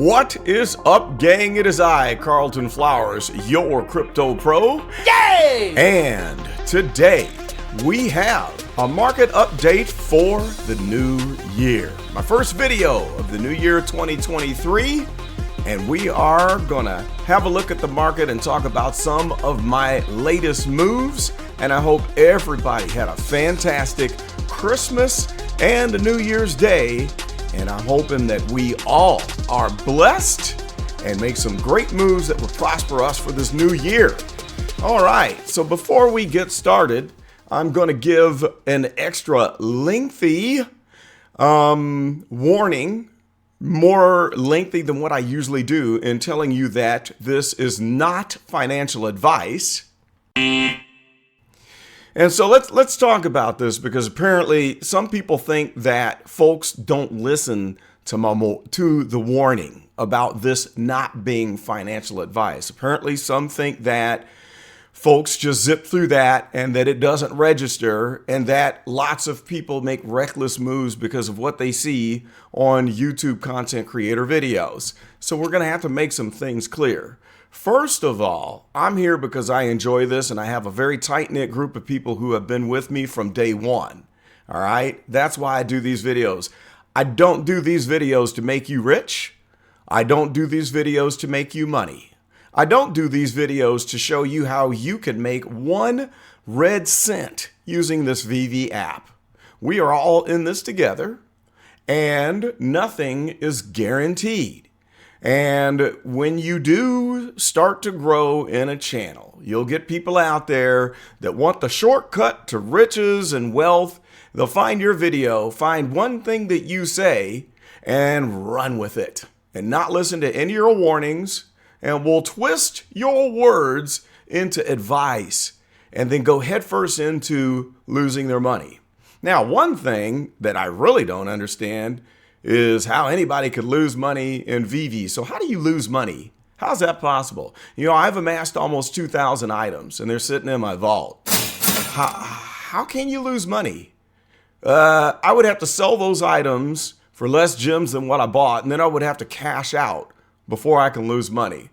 What is up, gang? It is I, Carlton Flowers, your crypto pro. Yay! And today we have a market update for the new year. My first video of the new year 2023. And we are gonna have a look at the market and talk about some of my latest moves. And I hope everybody had a fantastic Christmas and a New Year's Day. And I'm hoping that we all are blessed and make some great moves that will prosper us for this new year. All right, so before we get started, I'm going to give an extra lengthy warning, more lengthy than what I usually do, in telling you that this is not financial advice. And so let's talk about this, because apparently some people think that folks don't listen to the warning about this not being financial advice. Apparently some think that folks just zip through that and that it doesn't register, and that lots of people make reckless moves because of what they see on YouTube content creator videos. So we're going to have to make some things clear. First of all, I'm here because I enjoy this, and I have a very tight-knit group of people who have been with me from day one. All right? That's why I do these videos. I don't do these videos to make you rich. I don't do these videos to make you money. I don't do these videos to show you how you can make 1 red cent using this VeVe app. We are all in this together, and nothing is guaranteed. And when you do start to grow in a channel, you'll get people out there that want the shortcut to riches and wealth. They'll find your video, find one thing that you say, and run with it, and not listen to any of your warnings, and will twist your words into advice, and then go headfirst into losing their money. Now, one thing that I really don't understand is how anybody could lose money in VeVe. So how do you lose money? How's that possible? You know, I've amassed almost 2,000 items, and they're sitting in my vault. How can you lose money? I would have to sell those items for less gems than what I bought, and then I would have to cash out before I can lose money.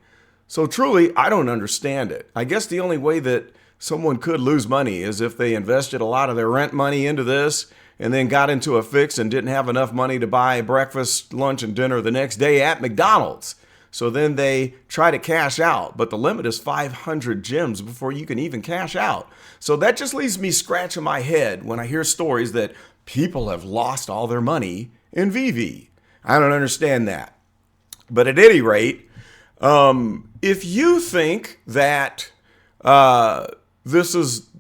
So truly, I don't understand it. I guess the only way that someone could lose money is if they invested a lot of their rent money into this, and then got into a fix and didn't have enough money to buy breakfast, lunch, and dinner the next day at McDonald's. So then they try to cash out, but the limit is 500 gems before you can even cash out. So that just leaves me scratching my head when I hear stories that people have lost all their money in VeVe. I don't understand that. But at any rate, if you think that this is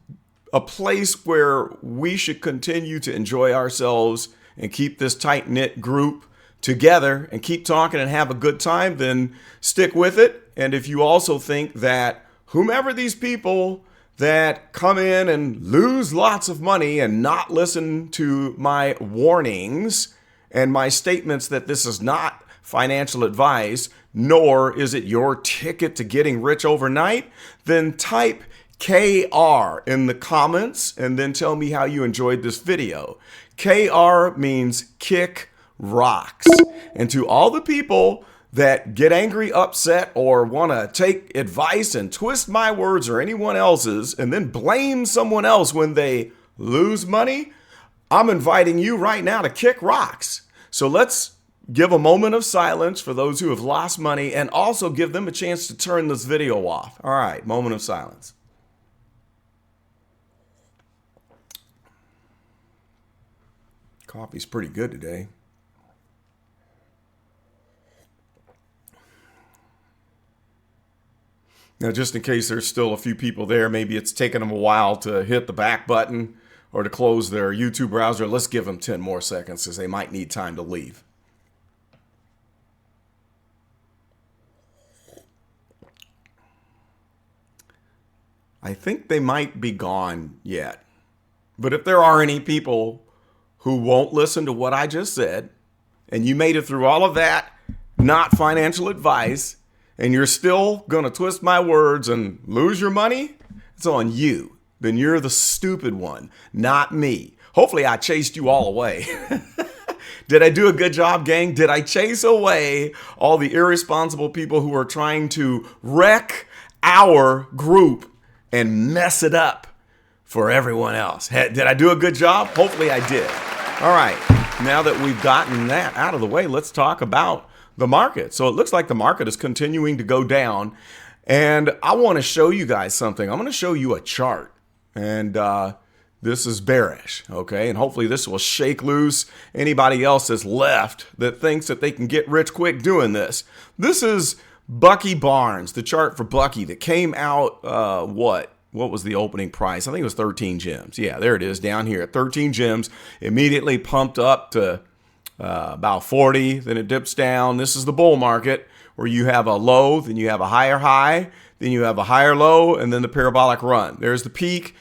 a place where we should continue to enjoy ourselves and keep this tight-knit group together and keep talking and have a good time, then stick with it. And if you also think that whomever these people that come in and lose lots of money and not listen to my warnings and my statements that this is not financial advice, nor is it your ticket to getting rich overnight, then type KR in the comments and then tell me how you enjoyed this video. KR means kick rocks. And to all the people that get angry, upset, or want to take advice and twist my words or anyone else's and then blame someone else when they lose money, I'm inviting you right now to kick rocks. So let's give a moment of silence for those who have lost money, and also give them a chance to turn this video off. All right, moment of silence. Coffee's pretty good today. Now, just in case there's still a few people there, maybe it's taken them a while to hit the back button or to close their YouTube browser, let's give them 10 more seconds, as they might need time to leave. I think they might be gone yet. But if there are any people who won't listen to what I just said, and you made it through all of that, not financial advice, and you're still going to twist my words and lose your money, it's on you. Then you're the stupid one, not me. Hopefully I chased you all away. Did I do a good job, gang? Did I chase away all the irresponsible people who are trying to wreck our group and mess it up for everyone else? Did I do a good job? Hopefully I did. All right, now that we've gotten that out of the way, let's talk about the market. So it looks like the market is continuing to go down, and I want to show you guys something. I'm going to show you a chart, and this is bearish, okay? And hopefully this will shake loose anybody else that's left that thinks that they can get rich quick doing this. This is Bucky Barnes, the chart for Bucky that came out, what was the opening price? I think it was 13 gems. Yeah, there it is down here at 13 gems. Immediately pumped up to about 40, then it dips down. This is the bull market where you have a low, then you have a higher high, then you have a higher low, and then the parabolic run. There's the peak.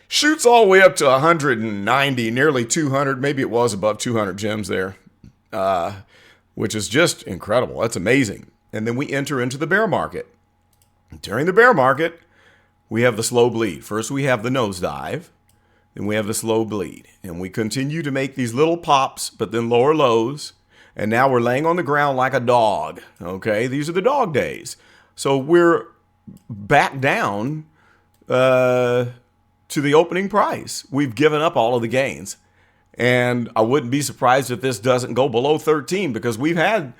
Shoots all the way up to 190, nearly 200. Maybe it was above 200 gems there, which is just incredible. That's amazing. And then we enter into the bear market. During the bear market, we have the slow bleed. First, we have the nosedive, then we have the slow bleed. And we continue to make these little pops, but then lower lows. And now we're laying on the ground like a dog. Okay, these are the dog days. So we're back down to the opening price. We've given up all of the gains. And I wouldn't be surprised if this doesn't go below 13, because we've had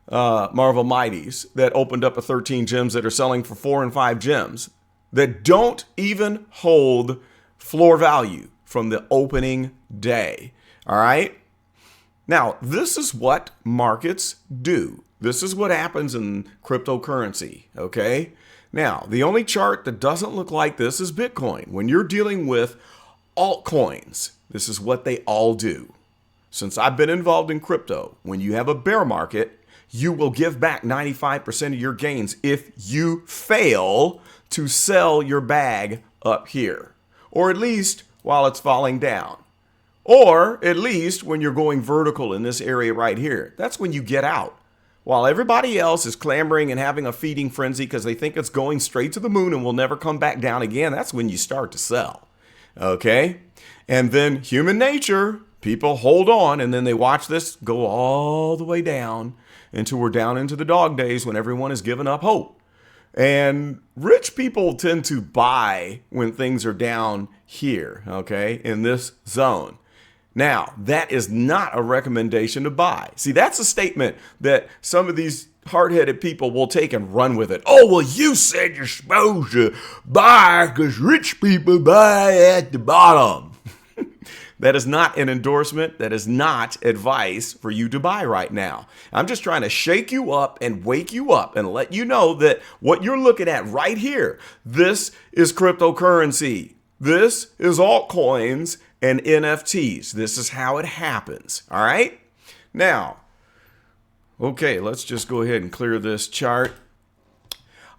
Marvel Mighties that opened up at 13 gems that are selling for 4 and 5 gems that don't even hold floor value from the opening day. All right. Now, this is what markets do. This is what happens in cryptocurrency. Okay. Now, the only chart that doesn't look like this is Bitcoin. When you're dealing with altcoins, this is what they all do. Since I've been involved in crypto, when you have a bear market, you will give back 95% of your gains if you fail to sell your bag up here, or at least while it's falling down, or at least when you're going vertical in this area right here. That's when you get out. While everybody else is clamoring and having a feeding frenzy because they think it's going straight to the moon and will never come back down again, that's when you start to sell. Okay? And then human nature, people hold on, and then they watch this go all the way down until we're down into the dog days when everyone has given up hope. And rich people tend to buy when things are down here, okay, in this zone. Now, that is not a recommendation to buy. See, that's a statement that some of these hard-headed people will take and run with it. Oh, well, you said you're supposed to buy because rich people buy at the bottom. That is not an endorsement. That is not advice for you to buy right now. I'm just trying to shake you up and wake you up and let you know that what you're looking at right here, this is cryptocurrency. This is altcoins and NFTs. This is how it happens. All right? Now, okay, let's just go ahead and clear this chart.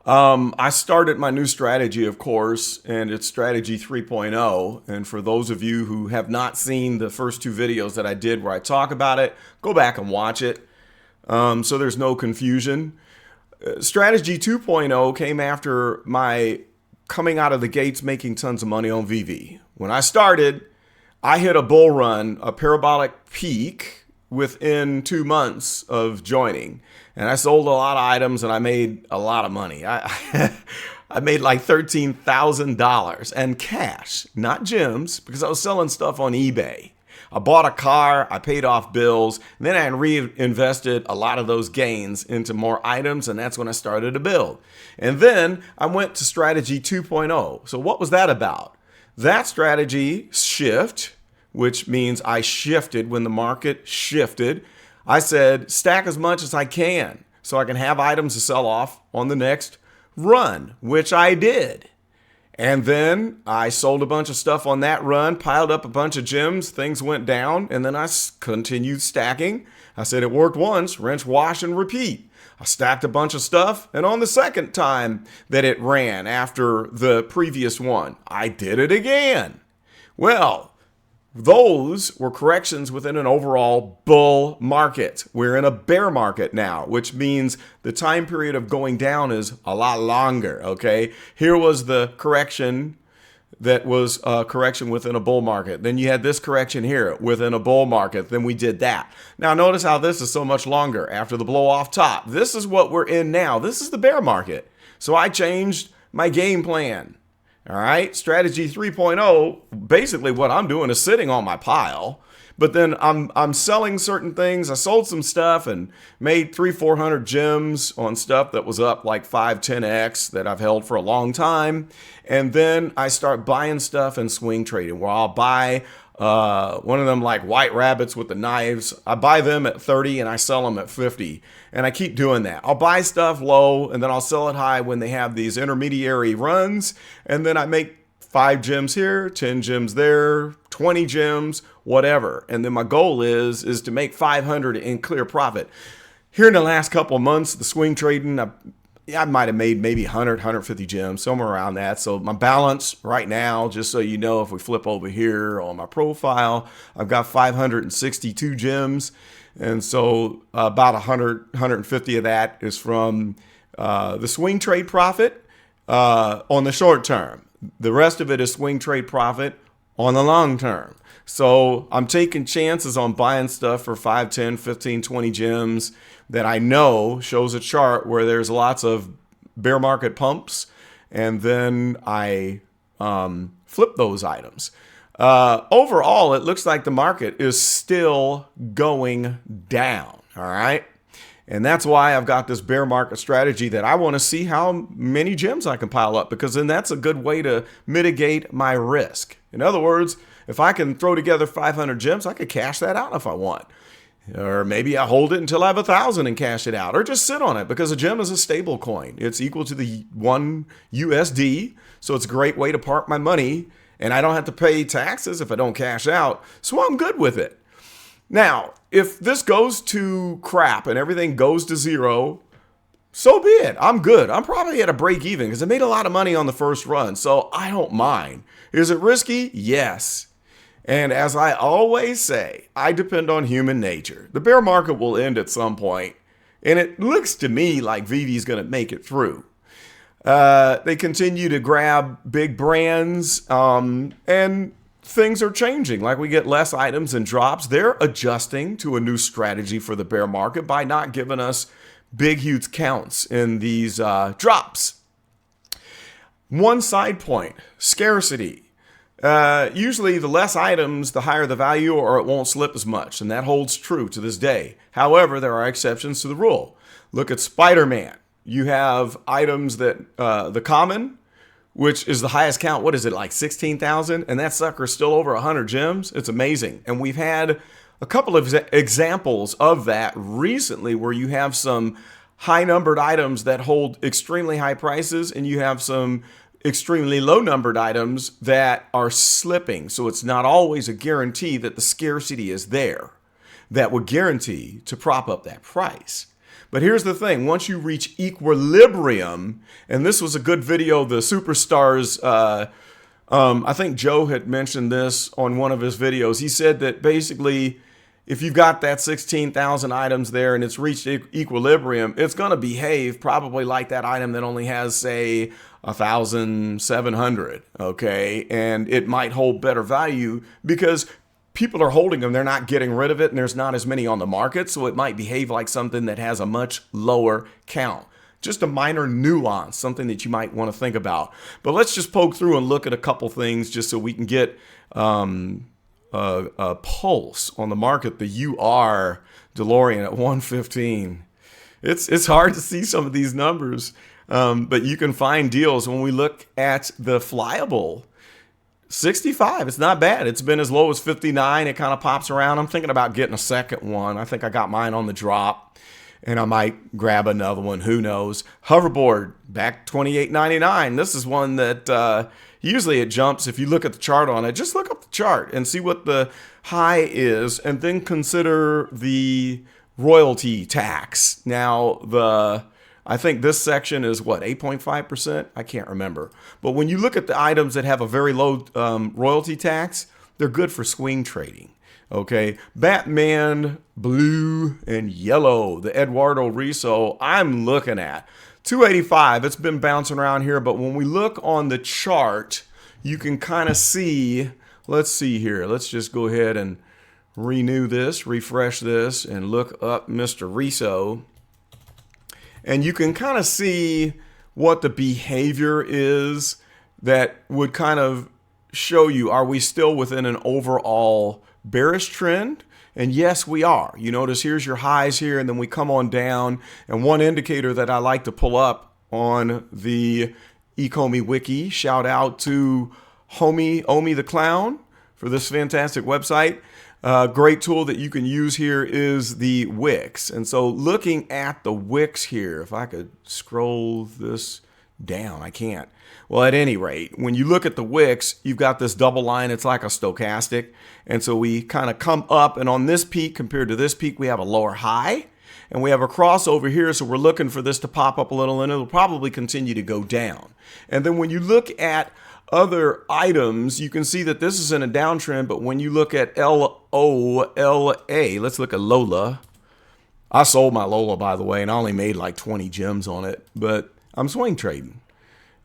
I started my new strategy, of course, and it's strategy 3.0. And for those of you who have not seen the first 2 videos that I did where I talk about it, go back and watch it. So there's no confusion. Strategy 2.0 came after my coming out of the gates making tons of money on VeVe. When I started, I hit a bull run, a parabolic peak within 2 months of joining. And I sold a lot of items and I made a lot of money. I made like $13,000 and cash, not gems, because I was selling stuff on eBay. I bought a car, I paid off bills, and then I reinvested a lot of those gains into more items, and that's when I started to build. And then I went to strategy 2.0. So what was that about? That strategy shift, which means I shifted when the market shifted. I said, stack as much as I can so I can have items to sell off on the next run, which I did. And then I sold a bunch of stuff on that run, piled up a bunch of gems, things went down, and then I continued stacking. I said it worked once, rinse, wash, and repeat. I stacked a bunch of stuff, and on the second time that it ran after the previous one, I did it again. Well, those were corrections within an overall bull market. We're in a bear market now, which means the time period of going down is a lot longer, okay? Here was the correction that was a correction within a bull market. Then you had this correction here within a bull market. Then we did that. Now notice how this is so much longer after the blow off top. This is what we're in now. This is the bear market. So I changed my game plan. All right. Strategy 3.0. Basically what I'm doing is sitting on my pile. But then I'm selling certain things. I sold some stuff and made 300-400 gems on stuff that was up like 5-10x that I've held for a long time. And then I start buying stuff and swing trading, where I'll buy one of them like white rabbits with the knives. I buy them at 30 and I sell them at 50. And I keep doing that. I'll buy stuff low and then I'll sell it high when they have these intermediary runs. And then I make 5 gems here, 10 gems there, 20 gems, whatever. And then my goal is to make 500 in clear profit. Here in the last couple of months, the swing trading, I might have made maybe 100, 150 gems, somewhere around that. So my balance right now, just so you know, if we flip over here on my profile, I've got 562 gems. And so about 100, 150 of that is from the swing trade profit on the short term. The rest of it is swing trade profit on the long term. So I'm taking chances on buying stuff for 5, 10, 15, 20 gems that I know shows a chart where there's lots of bear market pumps. And then I flip those items. Overall, it looks like the market is still going down. All right. And that's why I've got this bear market strategy that I want to see how many gems I can pile up, because then that's a good way to mitigate my risk. In other words, if I can throw together 500 gems, I could cash that out if I want. Or maybe I hold it until I have 1,000 and cash it out, or just sit on it, because a gem is a stable coin. It's equal to the 1 USD. So it's a great way to park my money, and I don't have to pay taxes if I don't cash out. So I'm good with it. Now, if this goes to crap and everything goes to zero, so be it. I'm good. I'm probably at a break even because I made a lot of money on the first run, so I don't mind. Is it risky? Yes. And as I always say, I depend on human nature. The bear market will end at some point, and it looks to me like VeVe is going to make it through. They continue to grab big brands, and things are changing. Like, we get less items and drops. They're adjusting to a new strategy for the bear market by not giving us big, huge counts in these drops. One side point, scarcity. Usually the less items, the higher the value, or it won't slip as much. And that holds true to this day. However, there are exceptions to the rule. Look at Spider-Man. You have items that the common, which is the highest count. What is it, like 16,000? And that sucker is still over 100 gems. It's amazing. And we've had a couple of examples of that recently, where you have some high numbered items that hold extremely high prices, and you have some extremely low numbered items that are slipping. So it's not always a guarantee that the scarcity is there that would guarantee to prop up that price. But here's the thing, once you reach equilibrium, and this was a good video, the superstars, I think Joe had mentioned this on one of his videos. He said that basically, if you've got that 16,000 items there and it's reached equilibrium, it's going to behave probably like that item that only has, say, 1,700, okay? And it might hold better value because people are holding them, they're not getting rid of it, and there's not as many on the market, so it might behave like something that has a much lower count. Just a minor nuance, something that you might want to think about. But let's just poke through and look at a couple things just so we can get a pulse on the market. The UR DeLorean at 115. It's hard to see some of these numbers, but you can find deals. When we look at the flyable, 65, it's not bad. It's been as low as 59. It kind of pops around. I'm thinking about getting a second one. I think I got mine on the drop, and I might grab another one. Who knows? Hoverboard, back $28.99. This is one that usually it jumps. If you look at the chart on it, just look up the chart and see what the high is, and then consider the royalty tax. Now, I think this section is what, 8.5%? I can't remember. But when you look at the items that have a very low royalty tax, they're good for swing trading. Okay, Batman, blue and yellow, the Eduardo Riso, I'm looking at 285. It's been bouncing around here, but when we look on the chart, you can kind of see, let's see here. Let's just go ahead and renew this, refresh this, and look up Mr. Riso. And you can kind of see what the behavior is that would kind of show you, are we still within an overall bearish trend? And yes, we are. You notice here's your highs here, and then we come on down. And one indicator that I like to pull up on the Ecomi Wiki, shout out to Omi the Clown for this fantastic website. Great tool that you can use here is the wicks. And so looking at the wicks here, if I could scroll this down, I can't. Well, at any rate, when you look at the wicks, you've got this double line. It's like a stochastic. And so we kind of come up, and on this peak compared to this peak, we have a lower high. And we have a crossover here, so we're looking for this to pop up a little, and it'll probably continue to go down. And then when you look at other items, you can see that this is in a downtrend, but when you look at LOLA, let's look at Lola. I sold my Lola, by the way, and I only made like 20 gems on it, but I'm swing trading.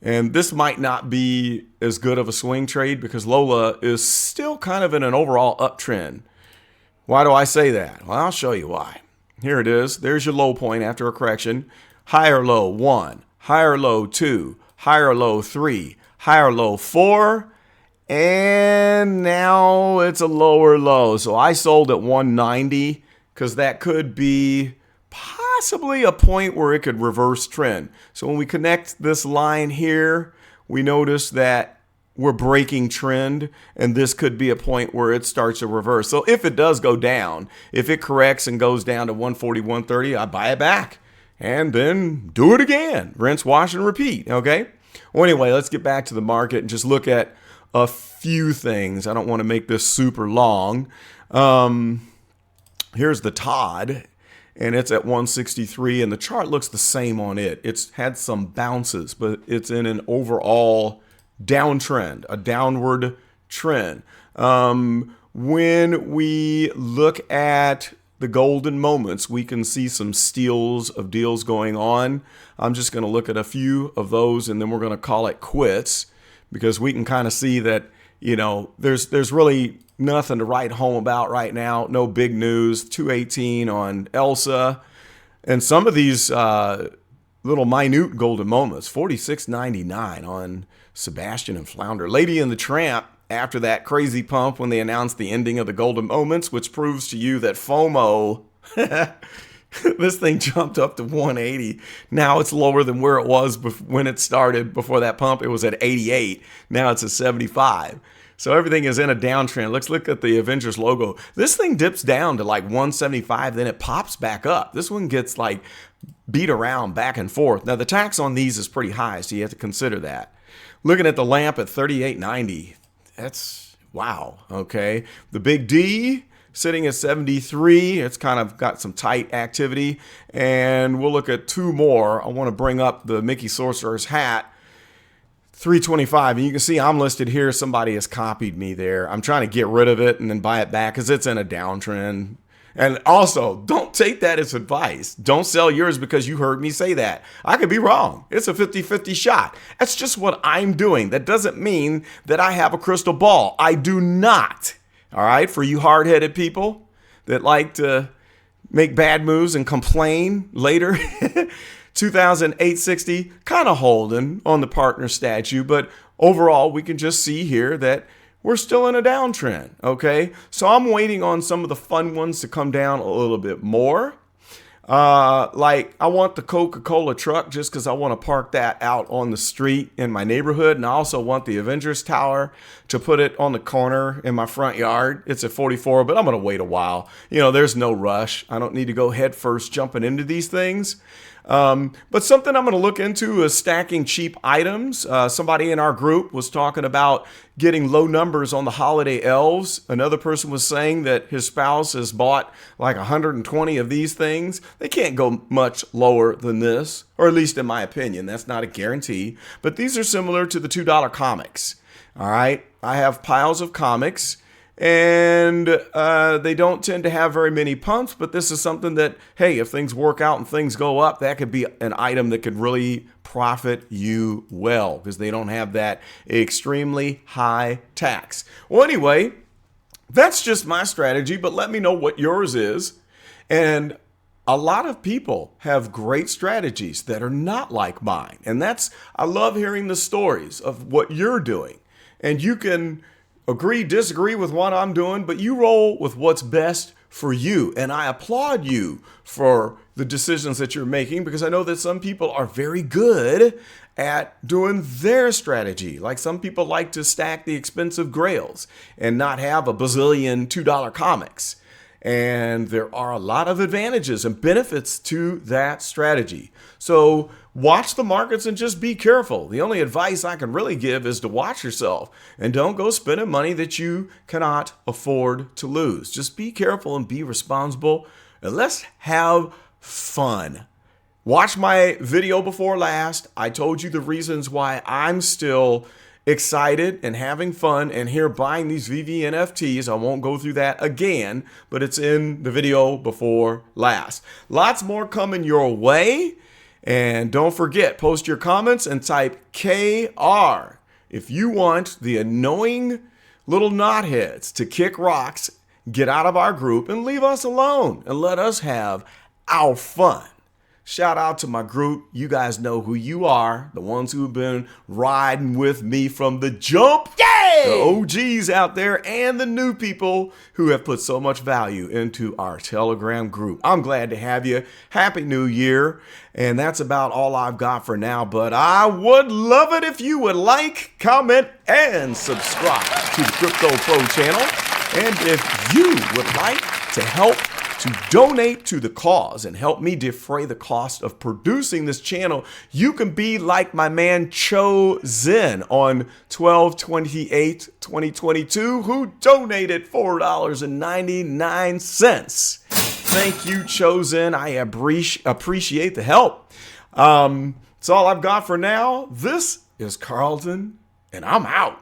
And this might not be as good of a swing trade because Lola is still kind of in an overall uptrend. Why do I say that? Well, I'll show you why. Here it is. There's your low point after a correction. Higher low 1, higher low 2, higher low 3, higher low 4, and now it's a lower low. So I sold at 190 because that could be possibly a point where it could reverse trend. So when we connect this line here, we notice that we're breaking trend, and this could be a point where it starts to reverse. So if it does go down, if it corrects and goes down to 140, 130, I buy it back and then do it again. Rinse, wash, and repeat, okay? Well, anyway, let's get back to the market and just look at a few things. I don't want to make this super long. Here's the Todd, and it's at 163, and the chart looks the same on it. It's had some bounces, but it's in an overall downtrend, a downward trend. When we look at the golden moments, we can see some steals of deals going on. I'm just going to look at a few of those, and then we're going to call it quits because we can kind of see that, you know, there's really nothing to write home about right now. No big news. 218 on Elsa, and some of these little minute golden moments. 46.99 on Sebastian and Flounder. Lady and the Tramp, after that crazy pump when they announced the ending of the golden moments, which proves to you that FOMO, this thing jumped up to 180. Now it's lower than where it was when it started. Before that pump, it was at 88. Now it's at 75. So everything is in a downtrend. Let's look at the Avengers logo. This thing dips down to like 175, then it pops back up. This one gets like beat around back and forth. Now the tax on these is pretty high, so you have to consider that. Looking at the lamp at 38.90, that's wow, okay. The big D sitting at 73, it's kind of got some tight activity. And we'll look at two more. I want to bring up the Mickey Sorcerer's hat, 325, and you can see I'm listed here. Somebody has copied me there. I'm trying to get rid of it and then buy it back because it's in a downtrend. And also, don't take that as advice. Don't sell yours because you heard me say that. I could be wrong. It's a 50-50 shot. That's just what I'm doing. That doesn't mean that I have a crystal ball. I do not. All right? For you hard-headed people that like to make bad moves and complain later. 2,860, kind of holding on the partner statue. But overall, we can just see here that we're still in a downtrend, okay? So I'm waiting on some of the fun ones to come down a little bit more. Like I want the Coca-Cola truck just because I want to park that out on the street in my neighborhood. And I also want the Avengers Tower to put it on the corner in my front yard. It's at 44, but I'm going to wait a while. You know, there's no rush. I don't need to go head first jumping into these things. But something I'm going to look into is stacking cheap items. Somebody in our group was talking about getting low numbers on the holiday elves. Another person was saying that his spouse has bought like 120 of these things. They can't go much lower than this, or at least in my opinion. That's not a guarantee. But these are similar to the $2 comics. All right. I have piles of comics. And they don't tend to have very many pumps, but this is something that, hey, if things work out and things go up, that could be an item that could really profit you well because they don't have that extremely high tax. Well, anyway, that's just my strategy, but let me know what yours is. And a lot of people have great strategies that are not like mine. And I love hearing the stories of what you're doing. And you can agree, disagree with what I'm doing, but you roll with what's best for you. And I applaud you for the decisions that you're making because I know that some people are very good at doing their strategy. Like some people like to stack the expensive grails and not have a bazillion $2 comics. And there are a lot of advantages and benefits to that strategy. So watch the markets and just be careful. The only advice I can really give is to watch yourself and don't go spending money that you cannot afford to lose. Just be careful and be responsible and let's have fun. Watch my video before last. I told you the reasons why I'm still excited and having fun and here buying these VeVe NFTs. I won't go through that again, but it's in the video before last. Lots more coming your way. And don't forget, post your comments and type KR if you want the annoying little knotheads to kick rocks, get out of our group and leave us alone and let us have our fun. Shout out to my group. You guys know who you are. The ones who have been riding with me from the jump. Yay! The OGs out there and the new people who have put so much value into our Telegram group. I'm glad to have you. Happy New Year. And that's about all I've got for now. But I would love it if you would like, comment, and subscribe to the Crypto Pro channel. And if you would like to help to donate to the cause and help me defray the cost of producing this channel, you can be like my man Cho Zin on 12/28/2022 who donated $4.99. Thank you, Cho Zin. I appreciate the help. That's all I've got for now. This is Carlton, and I'm out.